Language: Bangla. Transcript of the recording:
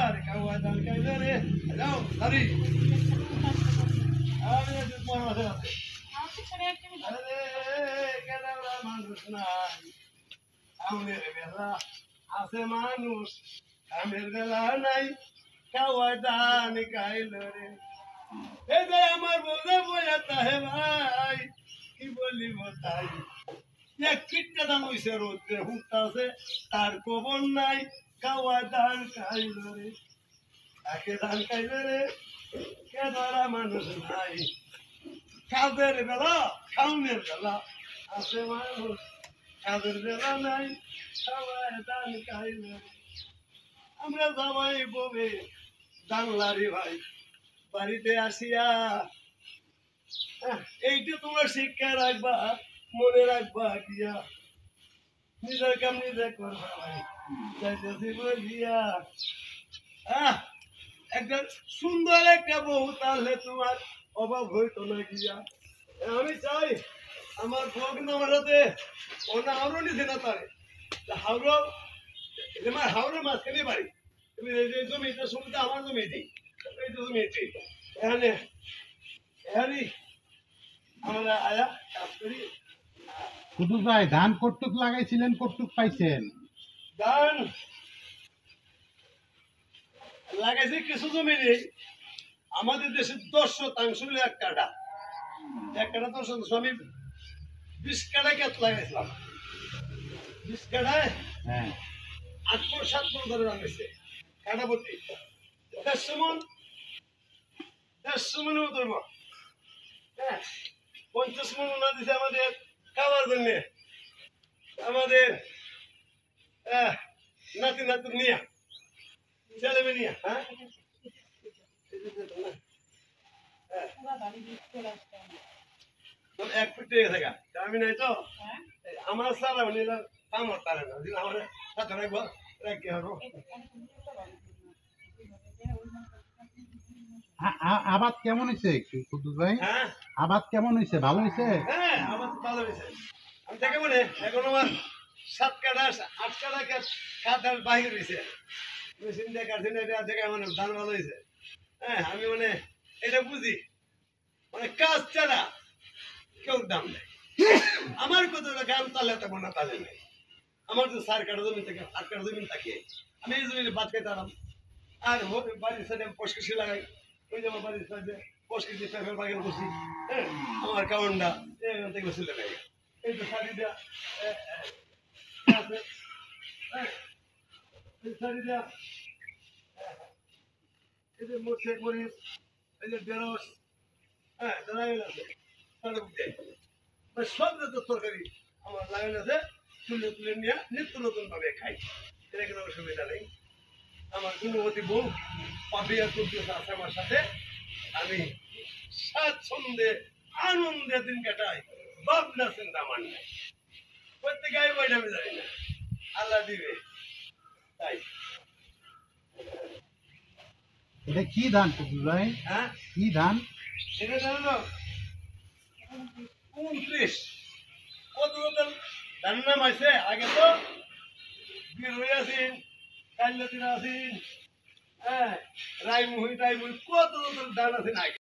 আর কাওয়া দান কাইলে রে যাও সারি আমি আজ মনে আছে আরে কেদারা মানুষ নাই আমের বেলা আছে মানুষ আমের বেলা নাই কাওয়া দান কাইলে রে এই যে আমার বলে বইয়াতা হে ভাই কি বলিব তাই এক কিটটা দাম হইছে রোদ্রে হুঁকতাছে তার কবর নাই কাওয়া দান খাইল রে তাকে দান খাইল রে কে ধরা মানুষ নাই কাজের বেলা খাউনের বেলা আছে মানুষ কাজের বেলা নাই কাওয়া দান খাইল রে আমরা সবাই ববে জানলারি ভাই বাড়িতে আসিয়া এইটা তোমরা শিক্ষা রাখবা মনে রাখবা গিয়া নিজের কাম নিজে করবা ভাই যাইতেছি বলিয়া একটা সুন্দর একটা বউ তাহলে তোমার অভাব হইতো না গিয়া আমি চাই আমার বউ কিন্তু আমার হাতে অন্য হাওড়ো নিছে না তারে হাওড়ো আমার হাওড়ো মাঝখানে বাড়ি তুমি এই যে জমিটা শুনতে আমার জমি দিই এই যে জমি দিই এখানে এখানে আমরা আয়া কাজ করি কুদুস ভাই ধান কটুক লাগাইছিলেন কটুক পাইছেন ধান লাগাইছে কিছু জমি নেই আমাদের দেশে 10% হলো 1 কাঠা 10% আমি 20 কাঠা ক্ষেত লাগাইছিলাম 20 কাঠায় হ্যাঁ 8-7 মণ ধরে লাগাইছে কাঠা প্রতি 150 মণ ধরবো হ্যাঁ 50 মণ না দিছে আমাদের খাওয়ার জন্য আমাদের নাতি নাতুন নিয়া ছেলে মেয়ে নিয়া হ্যাঁ এক ফুট থেকে আমি নাই তো আমার সারা নিলাম আমার তারা না আমার সাথে রাখবো রাখি হবো আবাদ কেমন হয়েছে কুদুস ভাই হ্যাঁ আবাদ কেমন হয়েছে ভালো হয়েছে হ্যাঁ আবাদ ভালো হয়েছে আমি দেখে মনে এখন আমার 7 কাঠা 8 কাঠা খাতার বাহির হয়েছে মেশিন দিয়ে কাটছেন এটা দেখে মানে ধান ভালো হয়েছে হ্যাঁ আমি মানে এটা বুঝি মানে কাজ ছাড়া কেউ দাম নেই আমার কত গান তালে থাকবো না তালে নেই আমার তো 4 কাঠা জমি থেকে 8 কাঠা জমি থাকে আমি এই জমি বাদ খাইতাম আর বাড়ির সাইডে পশকিসি লাগাই ওই যে আমার বাড়ির সাইডে পশকিসি পেঁপের বাগান করছি হ্যাঁ আমার কাউন্ডা এখান থেকে চলে যায় এই তো শাড়িটা আছে হ্যাঁ এই শাড়িটা এই যে মোটে মরিচ এই যে ঢেঁড়স হ্যাঁ লাগাই আছে সব যত তরকারি আমার লাগাই আছে তুলে তুলে নিয়ে নিত্য নতুন ভাবে খাই এটা কোনো অসুবিধা নেই আমার গুণবতী বউ পাপিয়া করতেছে আছে আমার সাথে আমি স্বাচ্ছন্দ্যে আনন্দে দিন কাটাই ভাবনা চিন্তা আমার নাই প্রত্যেকে আমি বইটা আমি জানি না আল্লাহ দিবে তাই এটা কি ধান কুদুস ভাই হ্যাঁ কি ধান এটা জানো 29 কত ধান নাম আছে আগে তো বীর হয়ে আছেন কাল্লা দিন আছেন হ্যাঁ রাইমুহি টাইমুহি কত ধান আছেন আগে